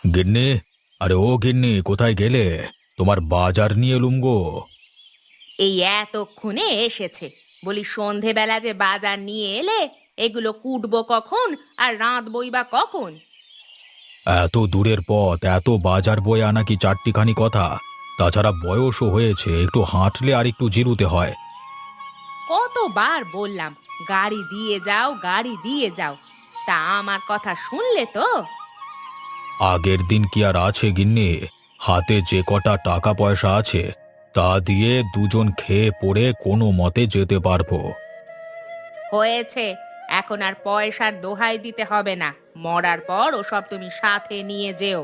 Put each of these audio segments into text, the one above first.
গিন্নি, আরে ও গিন্নি, কোথায় গেলে? তোমার বাজার নিয়ে এলুম গো। এই এতক্ষণে এসেছে। বলি সন্ধেবেলা যে বাজার নিয়ে এলে, এগুলো কুটবো কখন আর রাঁধবই বা কখন? এত দূরের পথ, এত বাজার বয়ে আনা কি চারটিখানি কথা? তাছাড়া বয়সও হয়েছে, একটু হাঁটলে আর একটু জিরুতে হয়। কতবার বললাম গাড়ি দিয়ে যাও, গাড়ি দিয়ে যাও। তা আমার কথা শুনলে তো? আগের দিন কি আর আছে গিন্নি? হাতে যে কটা টাকা পয়সা আছে তা দিয়ে দুজন খেয়ে পড়ে কোনো মতে যেতে পারবো। হয়েছে, এখন আর পয়সার দোহাই দিতে হবে না। মরার পর ওসব তুমি সাথে নিয়ে যেও।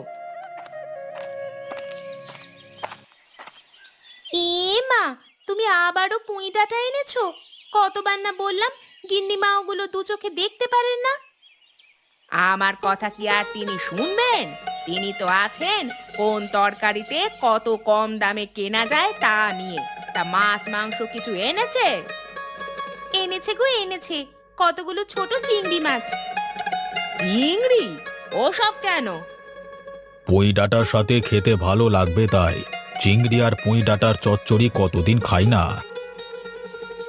এ মা, তুমি আবারও পুঁই ডাঁটা এনেছো? কতবার না বললাম গিন্নিমা ওগুলো দু চোখে দেখতে পারেন না। আমার কথা কি আর তিনি শুনবেন? তিনি তো আছেন কোন তরকারিতে কত কম দামে কেনা যায় তা নিয়ে। তা মাছ মাংস কিছু এনেছে? এনেছে গো, এনেছে কতগুলো ছোট চিংড়ি মাছ। চিংড়ি? ওসব কেন? পুঁই ডাঁটার সাথে খেতে ভালো লাগবে তাই। চিংড়ি আর পুঁই ডাঁটার চচ্চড়ি কতদিন খাই না।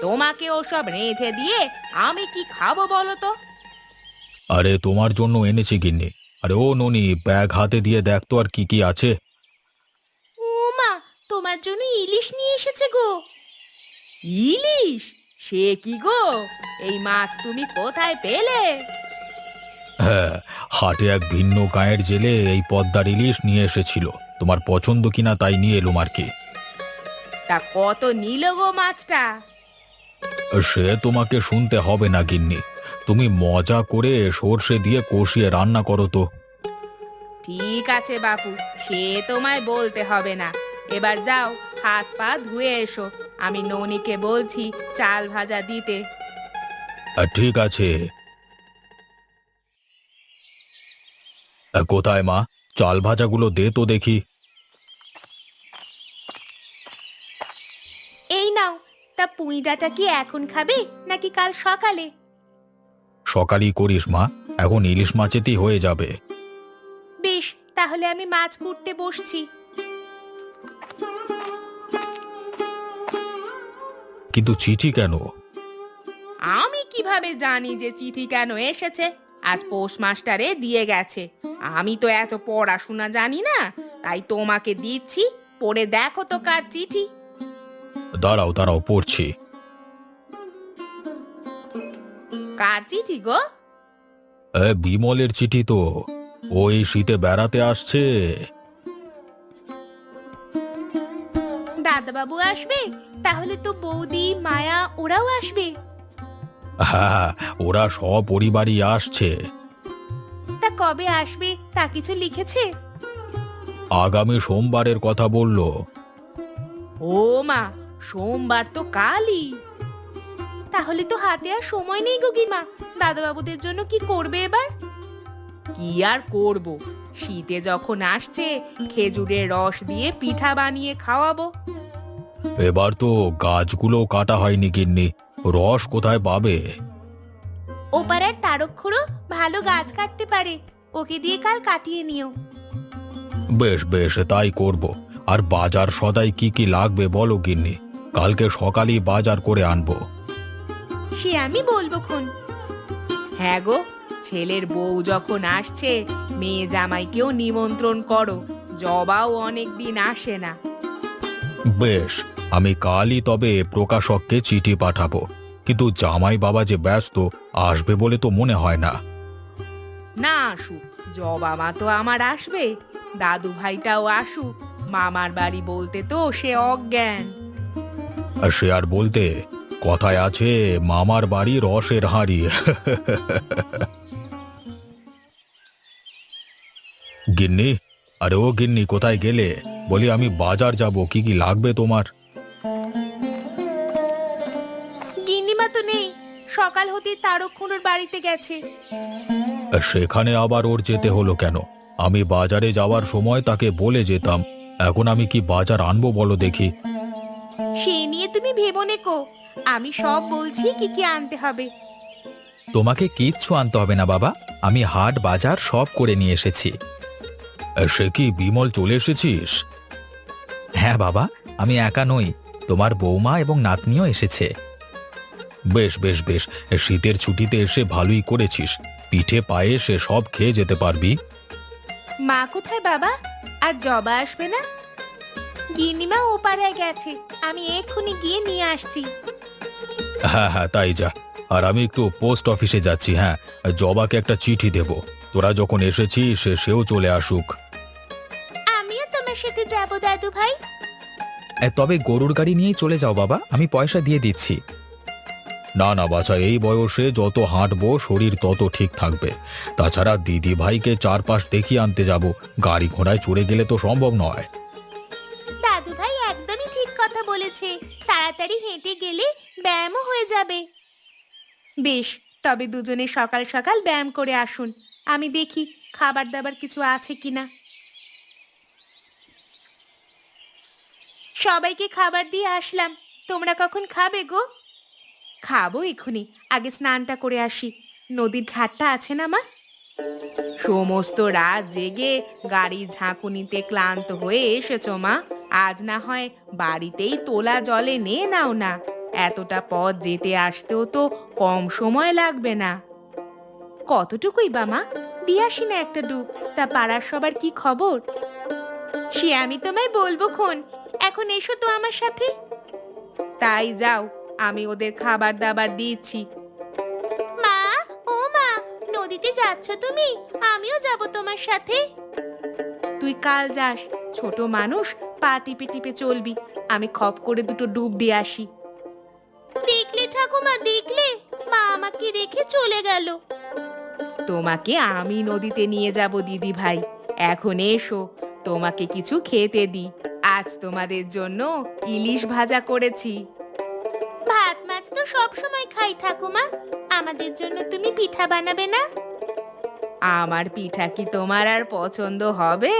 তোমাকে ওসব রেঁধে দিয়ে আমি কি খাবো বলো তো? আরে তোমার জন্য এনেছি গিন্নি। আরে ও ননি, ব্যাগ হাতে দিয়ে দেখ তো আর কি কি আছে। ও মা, তোমার জন্য ইলিশ নিয়ে এসেছে গো। ইলিশ? সে কি গো, এই মাছ তুমি কোথায় পেলে? হ্যাঁ, হাটে এক ভিন্ন গাঁয়ের জেলে এই পদ্মার ইলিশ নিয়ে এসেছিল। তোমার পছন্দ কিনা তাই নিয়ে এলুম আর কি। তা কত নিল গো মাছটা? সে তোমাকে শুনতে হবে না গিন্নি। তুমি মজা করে সর্ষে দিয়ে কষিয়ে রান্না করো তো। ঠিক আছে বাপু, সে তোমায় বলতে হবে না। এবার যাও, হাত পা ধুয়ে এসো। আমি ননিকে বলছি চাল ভাজা দিতে। ঠিক আছে। কোথায় মা? চাল ভাজাগুলো দে তো দেখি। এই নাও। তা পুঁই ডাঁটা কি এখন খাবে নাকি কাল সকালে? সকালই করিস মা, এখন ইলিশ মাছেতেই হয়ে যাবে। বেশ, তাহলে আমি মাছ কুটতে বসছি। কিন্তু চিঠি কেন? আমি কিভাবে জানি যে চিঠি কেন এসেছে? আজ পোস্ট মাস্টারে দিয়ে গেছে। আমি তো এত পড়াশোনা জানি না, তাই তোমাকে দিচ্ছি, পড়ে দেখো তো কার চিঠি। দাঁড়াও দাঁড়াও, পড়ছি। কার চিঠি গো? বিমলের চিঠি তো। ওই শীতে বেড়াতে আসছে। দাদাবাবু আসবে? তাহলে তো বৌদি মায়া ওরাও আসবে। হ্যাঁ, ওরা সপরিবারই আসছে। তা কবে আসবে তা কিছু লিখেছে? আগামী সোমবারের কথা বলল। ও মা, সোমবার তো কালই। তাহলে তো হাতে আর সময় নেই গো। দাদাবাবুদের জন্য কি করবে এবার? কি আর করব, শীতে যখন আসছে খেজুরের রস দিয়ে পিঠা বানিয়ে খাওয়াবো। এবার তো গাছগুলো কাটা হয়নি গিন্নি, রস কোথায় পাবে? ওপাড়ার তারক ভালো গাছ কাটতে পারে, ওকে দিয়ে কাল কাটিয়ে নিও। বেশ বেশ, তাই করব। আর বাজার সদাই কি কি লাগবে বলো গিন্নি, কালকে সকালেই বাজার করে আনবো। সে আমি বলবো খন। হ্যাঁ গো, ছেলের বউ যখন আসছে মেয়ে জামাইকেও নিমন্ত্রণ করো। জবাও অনেক দিন আসে না। বেশ, আমি কালই তবে প্রকাশককে চিঠি পাঠাবো। কিন্তু জামাই বাবা যে ব্যস্ত, আসবে বলে তো মনে হয় না। না আসুক, জবা মা তো আমার আসবে। দাদু ভাইটাও আসুক। মামার বাড়ি বলতে তো সে অজ্ঞান। আর সে আর বলতে, কথায় আছে মামার বাড়ি রসের হাঁড়ি। গিন্নি, আরে ও গিন্নি, কোথায় গেলে? বলি আমি বাজার যাব, কি কি লাগবে তোমার? গিন্নিমা তো নেই, সকাল হতেই তারক বাড়িতে গেছে। সেখানে আবার ওর যেতে হলো কেন? আমি বাজারে যাওয়ার সময় তাকে বলে যেতাম। এখন আমি কি বাজার আনবো বলো দেখি। সে নিয়ে তুমি ভেবো নেকো, আমি সব বলছি কি কি আনতে হবে। তোমাকে কিচ্ছু আনতে হবে না বাবা, আমি হাট বাজার সব করে নিয়ে এসেছি। সে কি বিমল, চলে এসেছিস? হ্যাঁ বাবা, আমি একা নই, তোমার বৌমা এবং নাতনিও এসেছে। বেশ বেশ বেশ, শীতের ছুটিতে এসে ভালোই করেছিস। পিঠে পায়েস সব খেয়ে যেতে পারবি। মা কোথায় বাবা? আর জবা আসবে না? গিন্নিমা ও পাড়ায় গেছে, আমি এক্ষুনি গিয়ে নিয়ে আসছি। হ্যাঁ হ্যাঁ, তাই যা। আর আমি একটু পোস্ট অফিসে যাচ্ছি। হ্যাঁ, জবাকে একটা চিঠি দেব। তোরা যখন এসেছিস সেও চলে আসুক। আমিও তোমার সাথে যাব দাদু ভাই। তবে গরুর গাড়ি নিয়েই চলে যাও বাবা, আমি পয়সা দিয়ে দিচ্ছি। না না বাছা, এই বয়সে যত হাঁটবো শরীর তত ঠিক থাকবে। তাছাড়া দিদি ভাইকে চারপাশ দেখিয়ে আনতে যাব, গাড়ি ঘোড়ায় চড়ে গেলে তো সম্ভব নয়। দাদু ভাই একদমই ঠিক কথা বলেছে, তাড়াতাড়ি হেঁটে গেলে ব্যায়ামও হয়ে যাবে। বেশ, তবে দুজনে সকাল সকাল ব্যায়াম করে আসুন। আমি দেখি খাবার দাবার কিছু আছে কিনা। সবাইকে খাবার দিয়ে আসলাম, তোমরা কখন খাবে গো? খাবো এক্ষুনি, আগে স্নানটা করে আসি। নদীর ঘাটটা আছে না মা? সমস্ত রাত জেগে গাড়ি ঝাঁকুনিতে ক্লান্ত হয়ে এসেছো মা, আজ না হয় বাড়িতেই তোলা জলে নে নাও না। এতটা পথ যেতে আসতেও তো কম সময় লাগবে না। কতটুকুই বা মা, দিয়ে আসি না একটা ডুব। তা পাড়ার সবার কি খবর? সে আমি তোমায় বলবো খন, এখন এসো তো আমার সাথে। তাই যাও, আমি ওদের খাবার দাবার দিচ্ছি। মা, ও মা, নদীতে যাচ্ছ তুমি? আমিও যাব তোমার সাথে। তুই কাল যাস, ছোট মানুষ, পা টিপে টিপে চলবি। আমি খপ করে দুটো ডুব দিয়ে আসি। দেখলে ঠাকুমা, দেখলে মা আমাকে রেখে চলে গেল। তোমাকে আমি নদীতে নিয়ে যাব দিদি ভাই। এখন এসো, তোমাকে কিছু খেতে দিই। আজ তোমাদের জন্য ইলিশ ভাজা করেছি। ভাত মাছ তো সব সময় খাই ঠাকুমা, আমাদের জন্য তুমি পিঠা বানাবে না? আমার পিঠা কি তোমার আর পছন্দ হবে?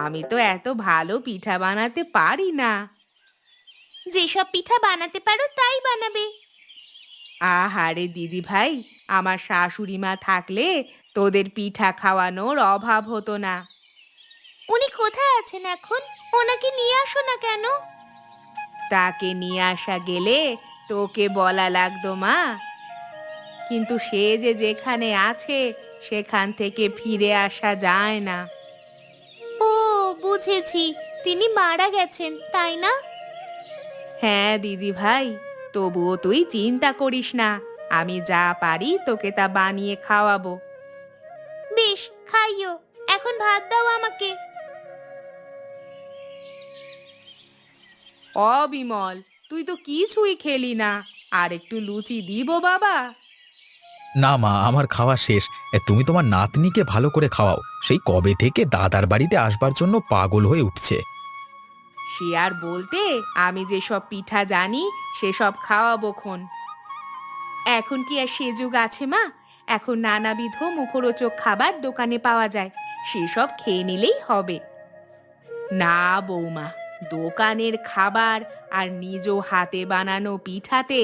আমি তো এত ভালো পিঠা বানাতে পারি না। যেসব পিঠা বানাতে পারো তাই বানাবে। আহারে দিদি ভাই, আমার শাশুড়ি মা থাকলে তোদের পিঠা খাওয়ানোর অভাব হতো না। উনি কোথায় আছেন এখন? ওনাকে নিয়ে আসো না কেন? তাকে নিয়ে আসা গেলে তোকে বলা লাগতো মা। কিন্তু সে যে যেখানে আছে সেখান থেকে ফিরে আসা যায় না। ও, বুঝেছি, তিনি মারা গেছেন তাই না? হ্যাঁ দিদি ভাই, তবুও তুই চিন্তা করিস না, আমি যা পারি তোকে তা বানিয়ে খাওয়াবো। বেশ, খাইও। এখন ভাত দাও আমাকে। অবিমল, তুই তো কিছুই খেলি না, আর একটু লুচি দিব বাবা? না মা, আমার খাওয়া শেষ। তুমি তোমার নাতনিকে ভালো করে খাওয়াও, সেই কবে থেকে দাদার বাড়িতে আসবার জন্য পাগল হয়ে উঠছে। সে আর বলতে, আমি যেসব পিঠা জানি সেসব খাওয়াবো খন। এখন কি আর সে যুগ আছে মা? এখন নানাবিধ মুখরোচক খাবার দোকানে পাওয়া যায়, সেসব খেয়ে নিলেই হবে। না বৌমা, দোকানের খাবার আর নিজ হাতে বানানো পিঠাতে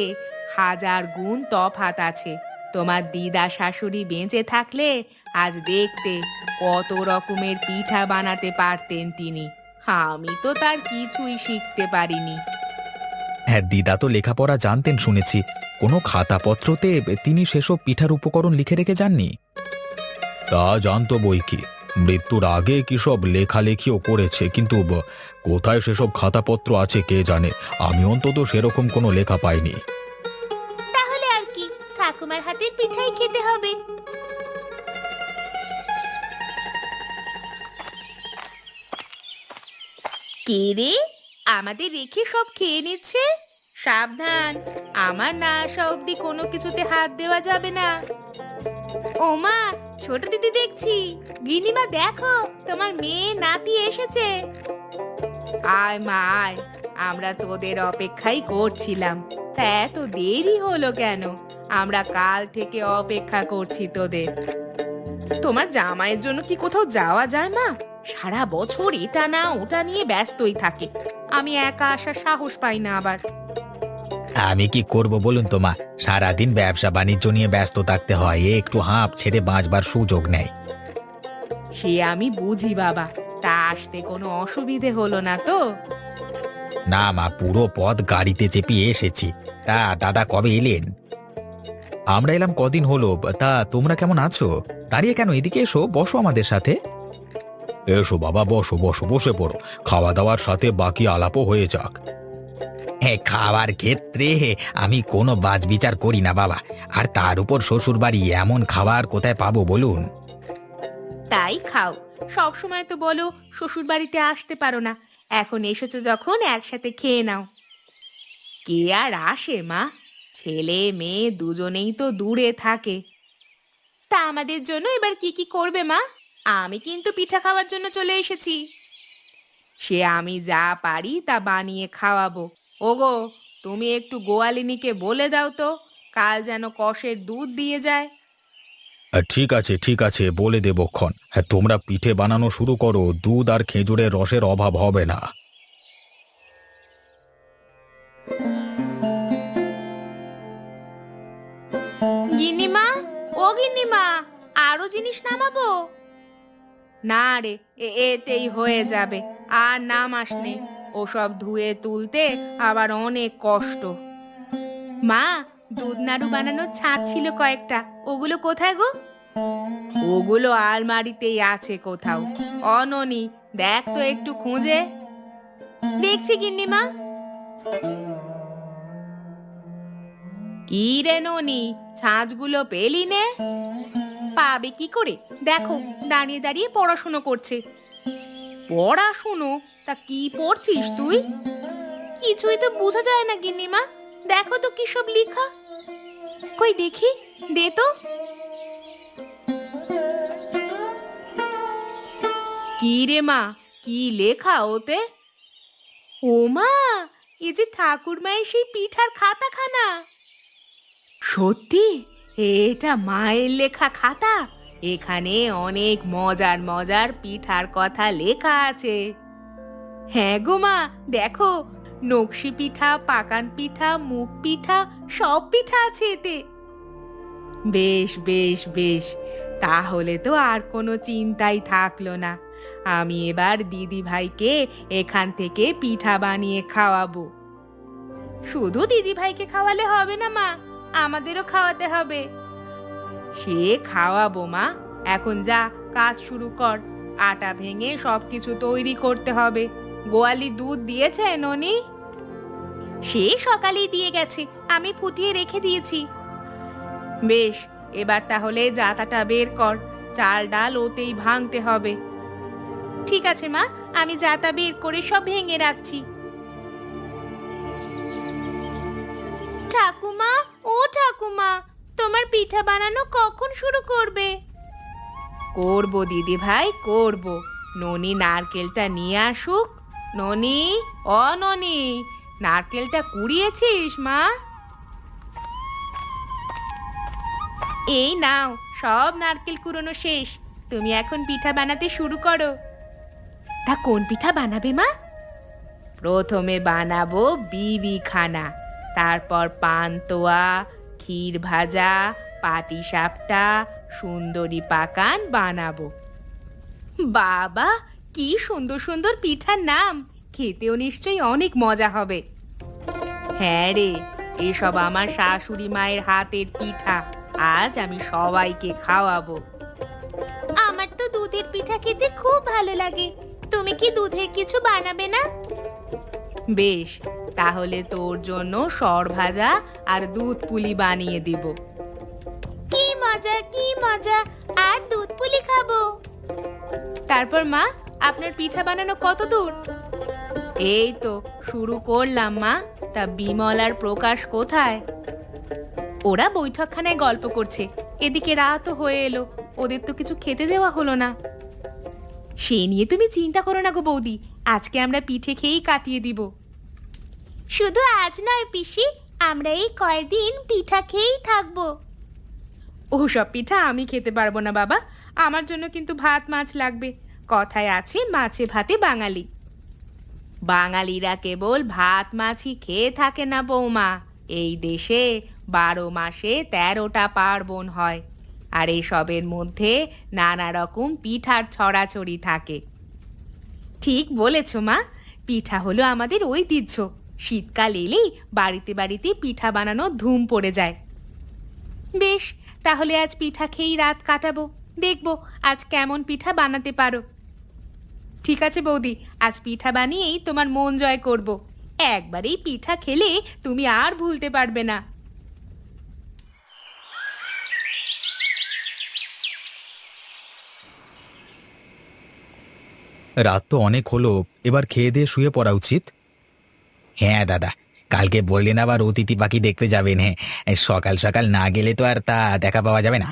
হাজার গুণ তফাৎ আছে। তোমার দিদা শাশুড়ি বেঁচে থাকলে আজ দেখতে কত রকমের পিঠা বানাতে পারতেন তিনি। আমি তো তার কিছুই শিখতে পারিনি। হ্যাঁ, দিদা তো লেখাপড়া জানতেন শুনেছি। কোনো খাতাপত্রতে তিনি সেসব পিঠার উপকরণ লিখে রেখে যাননি? তা জানতো বই কি, মৃত্যুর আগে কি সব লেখালেখিও করেছে, কিন্তু কোথায় সেসব খাতাপত্র আছে কে জানে। আমি অন্তত সেরকম কোনো লেখা পাইনি। তাহলে আর কি, ঠাকুমার হাতের পিঠাই খেতে হবে। কে রে, আমাদের রেখে সব খেয়ে নিচ্ছে? সাবধান, আমার না আসা অব্দি কোনো কিছুতে হাত দেওয়া যাবে না। ওমা, ছোট দিদি দেখছি। গিনিমা দেখো, তোমার মেয়ে নাতি এসেছে। আয় মা আয়, আমরা তোদের অপেক্ষাই করছিলাম। তা এত দেরি হলো কেন? আমরা কাল থেকে অপেক্ষা করছি তোদের। তোমার জামাইয়ের জন্য কি কোথাও যাওয়া যায় মা? সারা বছর এটা না ওটা নিয়ে ব্যস্তই থাকে, আমি একা আসার সাহস পাই না আবার। আমি কি করব বলুন তো মা, সারাদিন ব্যবসা বাণিজ্য নিয়ে ব্যস্ত থাকতে হয়, একটু হাঁপ ছেড়ে বাঁচবার সুযোগ নেই। সে আমি বুঝি বাবা, তা আসতে কোনো অসুবিধে হলো না তো? না মা, পুরো পথ গাড়িতে চেপিয়ে এসেছি। তা দাদা কবে এলেন? আমরা এলাম কদিন হলো। তা তোমরা কেমন আছো? দাঁড়িয়ে কেন, এদিকে এসো, বসো আমাদের সাথে। এসো বাবা, বসো বসো, বসে পড়ো। খাওয়া দাওয়ার সাথে বাকি আলাপও হয়ে যাক। হ্যাঁ, খাওয়ার ক্ষেত্রে আমি কোনো বাছবিচার করি না বাবা। আর তার উপর শ্বশুর বাড়ি, এমন খাবার কোথায় পাবো বলুন? তাই খাও। সব সময় তো বলো শ্বশুর বাড়িতে আসতে পারো না, এখন এসেছো যখন একসাথে খেয়ে নাও। কে আর আসে মা, ছেলে মেয়ে দুজনেই তো দূরে থাকে। তা আমাদের জন্য এবার কি কি করবে মা? আমি কিন্তু পিঠা খাওয়ার জন্য চলে এসেছি। সে আমি যা পারি তা বানিয়ে খাওয়াবো। ওগো, তুমি একটু গোয়ালিনীকে বলে দাও তো, কাল যেন কষের দুধ দিয়ে যায়। ঠিক আছে ঠিক আছে, বলে দেবক্ষণ। হ্যাঁ, তোমরা পিঠে বানানো শুরু করো, দুধ আর খেজুরের রসের অভাব হবে না। গিন্নিমা, ও গিন্নিমা, আরো জিনিস নামাবো? না রে, এতেই হয়ে যাবে। আর নামাস নে, ওসব ধুয়ে তুলতে আবার অনেক কষ্ট। মা, দুধ নাড়ু বানানোর ছাঁচ ছিল কয়েকটা, ওগুলো কোথায় গো? ওগুলো আলমারিতেই আছে কোথাও। অননি, দেখ তো একটু খুঁজে। দেখছি গিন্নিমা। কি রে ননি, ছাঁচগুলো পেলি নে? পাবে কি করে, দেখো দাঁড়িয়ে দাঁড়িয়ে পড়াশুনো করছে। পড়াশুনো? তা কি পড়ছিস তুই? কিছুই তো বোঝা যায় না গিন্নিমা, দেখো তো কি সব লেখা। কই দেখি, দে তো। কি রে মা, কি লেখা ওতে? ও মা, এ যে ঠাকুর মায়ের সেই পিঠার খাতাখানা। সত্যি? এটা মায়ের লেখা খাতা? এখানে অনেক মজার মজার পিঠার কথা লেখা আছে। হ্যাঁ গো মা, দেখো, নকশি পিঠা, পাকান পিঠা, মুগ পিঠা, সব পিঠা আছে এতে। বেশ বেশ বেশ, তাহলে তো আর কোনো চিন্তাই থাকলো না। আমি এবার দিদি ভাইকে এখান থেকে পিঠা বানিয়ে খাওয়াবো। শুধু দিদি ভাইকে খাওয়ালে হবে না মা, আমাদেরও খাওয়াতে হবে। সে খাওয়াবো মা, এখন যা কাজ শুরু কর। আটা ভেঙে সবকিছু তৈরি করতে হবে। গোয়ালি দুধ দিয়েছে ননি? সে সকালেই দিয়ে গেছে, আমি ফুটিয়ে রেখে দিয়েছি। বেশ, এবার তাহলে জাতাটা বের কর, চাল ডাল ওতেই ভাঙতে হবে। ঠিক আছে মা, আমি জাতা বের করে সব ভেঙে রাখছি। ঠাকুমা, ও ঠাকুমা, তোমার পিঠা বানানো কখন শুরু করবে? করব দিদি ভাই, করব। ননি নারকেলটা নিয়ে আসুক। ননি, ও ননি, নারকেলটা কুড়িয়েছিস মা? এই নাও, সব নারকেল কুড়োনো শেষ। তুমি এখন পিঠা বানাতে শুরু করো। তা কোন পিঠা বানাবে মা? প্রথমে বানাবো বিবি খানা, তারপর পান্তুয়া, ক্ষীর ভাজা, পাটিসাপটা, সুন্দরী পাকান বানাবো। বাবা, কি সুন্দর সুন্দর পিঠার নাম! খেতেও নিশ্চয়ই অনেক মজা হবে। হ্যাঁ রে, এসব আমার শাশুড়ি মায়ের হাতের পিঠা, আজ আমি সবাইকে খাওয়াবো। আমার তো দুধের পিঠা খেতে খুব ভালো লাগে, তুমি কি দুধের কিছু বানাবে না? বেশ, তাহলে তোর জন্য সর ভাজা আর দুধ পুলি বানিয়ে দিব। কি মজা কি মজা, আর দুধ পুলি খাবো। তারপর মা, আপনার পিঠা বানানো কত দূর? এই তো শুরু করলাম মা। তা বিমল আর প্রকাশ কোথায়? ওরা বৈঠকখানায় গল্প করছে। এদিকে রাতও হয়ে এলো, ওদের তো কিছু খেতে দেওয়া হলো না। সে নিয়ে তুমি চিন্তা করো না গো বৌদি, আজকে আমরা পিঠে খেয়েই কাটিয়ে দিব। শুধু আজ নয় পিসি, আমরা এই কয়দিন পিঠা খেয়েই থাকবো। ওসব পিঠা আমি খেতে পারবো না বাবা, আমার জন্য কিন্তু ভাত মাছ লাগবে। কথায় আছে মাছে ভাতে বাঙালি। বাঙালিরা কেবল ভাত মাছই খেয়ে থাকে না বৌমা, এই দেশে 12 মাসে 13টা পার্বণ হয়। আর এসবের মধ্যে নানা রকম পিঠার ছড়াছড়ি থাকে। ঠিক বলেছ মা, পিঠা হলো আমাদের ঐতিহ্য। শীতকাল এলেই বাড়িতে বাড়িতে পিঠা বানানো ধুম পড়ে যায়। বেশ, তাহলে আজ পিঠা খেয়েই রাত কাটাবো। দেখবো আজ কেমন পিঠা বানাতে পারো। ঠিক আছে বৌদি, আজ পিঠা বানিয়েই তোমার মন জয় করব। একবারেই পিঠা খেলে তুমি আর ভুলতে পারবে না। রাত তো অনেক হলো, এবার খেয়ে দিয়ে শুয়ে পড়া উচিত। হ্যাঁ দাদা, কালকে বললেন আবার অতিথি পাখি দেখতে যাবেন। হ্যাঁ, সকাল সকাল না গেলে তো আর তা দেখা পাওয়া যাবে না।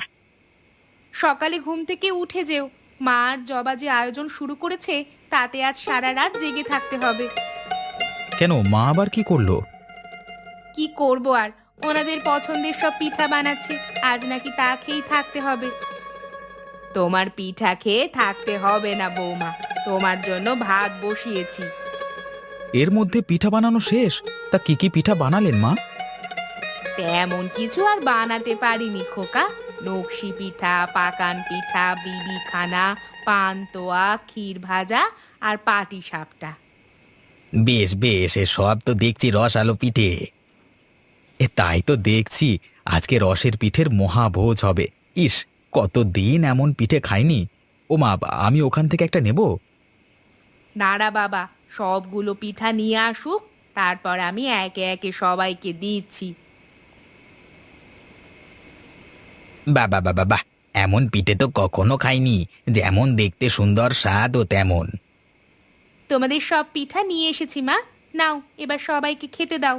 সকালে ঘুম থেকে উঠে যেও। মা আর জবা যে আয়োজন শুরু করেছে, তাতে আজ সারা রাত জেগে থাকতে হবে। কেন, মা আবার কি করলো? কি করব আর, ওনাদের পছন্দের সব পিঠা বানাচ্ছে। আজ নাকি তা খেয়েই থাকতে হবে। তোমার পিঠা খেয়ে থাকতে হবে না বৌমা, তোমার জন্য ভাত বসিয়েছি। এর মধ্যে পিঠা বানানো শেষ? তা কি কি পিঠা বানালেন মা? তেমন কিছু আর বানাতে পারিনি খোকা। নকশি পিঠা, পাকান পিঠা, বিবি খানা, পান্তুয়া, ক্ষীর ভাজা আর পাটি সাপটা। বেশ বেশ, সব তো দেখছি রস আলো পিঠে। তাই তো দেখছি, আজকে রসের পিঠের মহাভোজ হবে। ইস, কতদিন এমন পিঠে খাইনি। ও মা, আমি ওখান থেকে একটা নেব? নাড়া বাবা, সবগুলো পিঠা নিয়ে আসুক, তারপর আমি একে একে সবাইকে দিচ্ছি। বাবা বাবা বাহ, এমন পিঠে তো কখনো খাইনি। যেমন দেখতে সুন্দর, স্বাদও তেমন। তোমাদের সব পিঠা নিয়ে এসেছি মা, নাও এবার সবাইকে খেতে দাও।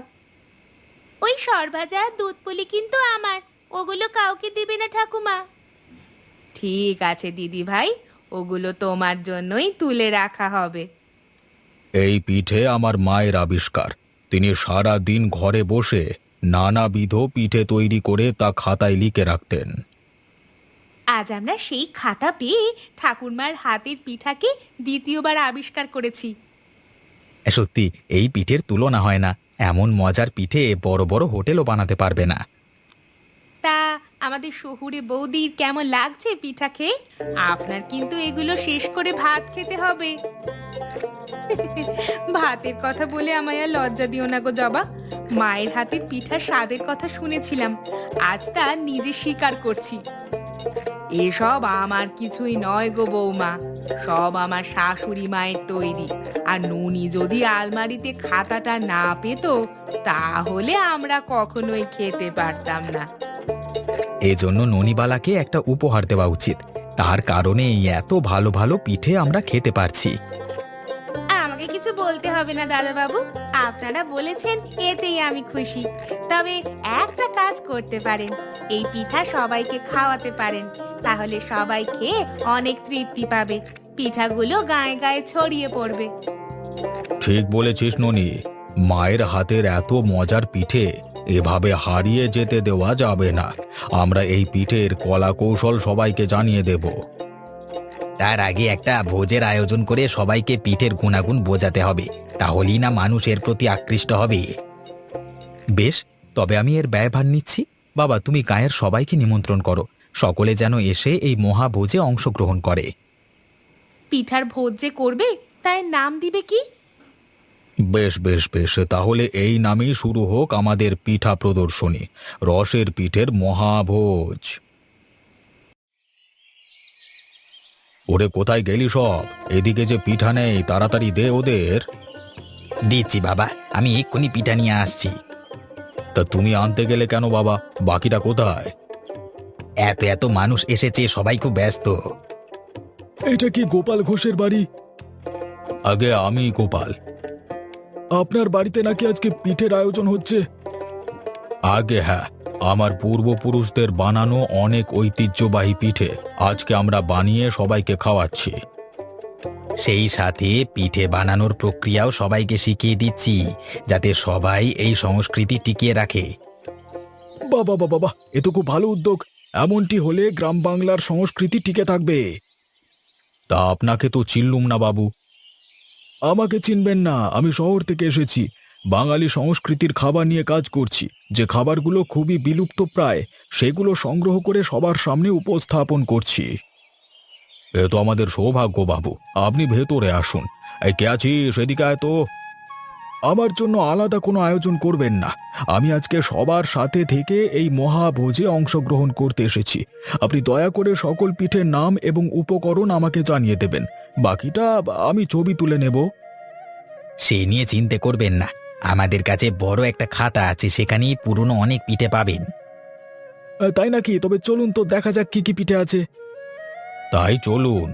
ওই সরভাজা দুধ পুলি কিন্তু আমার, ওগুলো কাউকে দিবে না ঠাকুমা। ঠিক আছে দিদি ভাই, ওগুলো তোমার জন্যই তুলে রাখা হবে। এই পিঠে আমার মায়ের আবিষ্কার। তিনি সারা দিন ঘরে বসে নানাবিধ পিঠে তৈরি করে তা খাতায় লিখে রাখতেন। আজ আমরা সেই খাতা পেয়ে ঠাকুরমার হাতের পিঠাকে দ্বিতীয়বার আবিষ্কার করেছি। সত্যি, এই পিঠের তুলনা হয় না। এমন মজার পিঠে বড় বড় হোটেলও বানাতে পারবে না। তা আমাদের শহুরে বৌদির কেমন লাগছে পিঠা খেয়ে? আপনার কিন্তু এগুলো শেষ করে ভাত খেতে হবে। ভাতের কথা বলে আমায় আর লজ্জা দিও না গো জবা। মায়ের হাতের পিঠার স্বাদের কথা শুনেছিলাম, আজ তা নিজে স্বীকার করছি। এসব আমার কিছুই নয় গো বৌমা, সব আমার শাশুড়ি মায়ের তৈরি। আর নুনি যদি আলমারিতে খাতাটা না পেত, তাহলে আমরা কখনোই খেতে পারতাম না। এজন্য ননিবালাকে একটা উপহার দেওয়া উচিত। তার কারণে এই এত ভালো ভালো পিঠে আমরা খেতে পারছি। আমাকে কিছু বলতে হবে না দাদা বাবু, আপনারা বলেছেন এতেই আমি খুশি। তবে একটা কাজ করতে পারেন, এই পিঠা সবাইকে খাওয়াতে পারেন, তাহলে সবাই খেয়ে অনেক তৃপ্তি পাবে। পিঠাগুলো গায়ে গায়ে ছড়িয়ে পড়বে। ঠিক বলেছিস ননি, মায়ের হাতের এত মজার পিঠে এভাবে হারিয়ে যেতে দেওয়া যাবে না। আমরা এই পিঠের কলা কৌশল সবাইকে জানিয়ে দেব। তার আগে একটা ভোজের আয়োজন করে সবাইকে পিঠের গুণাগুণ বোঝাতে হবে, তাহলেই না মানুষ এর প্রতি আকৃষ্ট হবে। বেশ, তবে আমি এর ব্যয়ভার নিচ্ছি। বাবা, তুমি গায়ের সবাইকে নিমন্ত্রণ করো, সকলে যেন এসে এই মহাভোজে অংশগ্রহণ করে। পিঠার ভোজ যে করবে, তাই নাম দিবে কি? বেশ বেশ বেশ, তাহলে এই নামেই শুরু হোক আমাদের পিঠা প্রদর্শনী, রসের পিঠের মহাভোজ। ওরে, কোথায় গেলি সব? এদিকে যে পিঠা নেই, তাড়াতাড়ি দে ওদের। দিচ্ছি বাবা, আমি এক্ষুনি পিঠা নিয়ে আসছি। তা তুমি আনতে গেলে কেন বাবা? বাকিটা কোথায়? এত এত মানুষ এসেছে, সবাই খুব ব্যস্ত। এটা কি গোপাল ঘোষের বাড়ি? আগে আমি গোপাল। আপনার বাড়িতে নাকি আজকে পিঠের আয়োজন হচ্ছে? আগে হ্যাঁ, আমার পূর্বপুরুষদের বানানো অনেক ঐতিহ্যবাহী পিঠে আজকে আমরা বানিয়ে সবাইকে খাওয়াচ্ছি। সেই সাথে পিঠে বানানোর প্রক্রিয়াও সবাইকে শিখিয়ে দিচ্ছি, যাতে সবাই এই সংস্কৃতি টিকিয়ে রাখে। বাবা বাবা বাবা, এ তো খুব ভালো উদ্যোগ। এমনটি হলে গ্রাম বাংলার সংস্কৃতি টিকে থাকবে। তা আপনাকে তো চিনলুম না বাবু। আমাকে চিনবেন না, আমি শহর থেকে এসেছি। বাঙালি সংস্কৃতির খাবার নিয়ে কাজ করছি। যে খাবারগুলো খুবই বিলুপ্ত প্রায়, সেগুলো সংগ্রহ করে সবার সামনে উপস্থাপন করছি। এ তো আমাদের সৌভাগ্য বাবু, আপনি ভেতরে আসুন। এই কে আছিস, সেদিকে আয় তো। আমার জন্য আলাদা কোনো আয়োজন করবেন না। আমি আজকে সবার সাথে থেকে এই মহাভোজে অংশগ্রহণ করতে এসেছি। আপনি দয়া করে সকল পিঠের নাম এবং উপকরণ আমাকে জানিয়ে দেবেন। বাকিটা আমি ছবি তুলে নেব। সে নিয়ে চিন্তা করবেন না, আমাদের কাছে বড় একটা খাতা আছে, সেখানেই পুরনো অনেক পিঠে পাবেন। তাই নাকি? তবে চলুন তো দেখা যাক কি কি পিঠে আছে। তাই চলুন।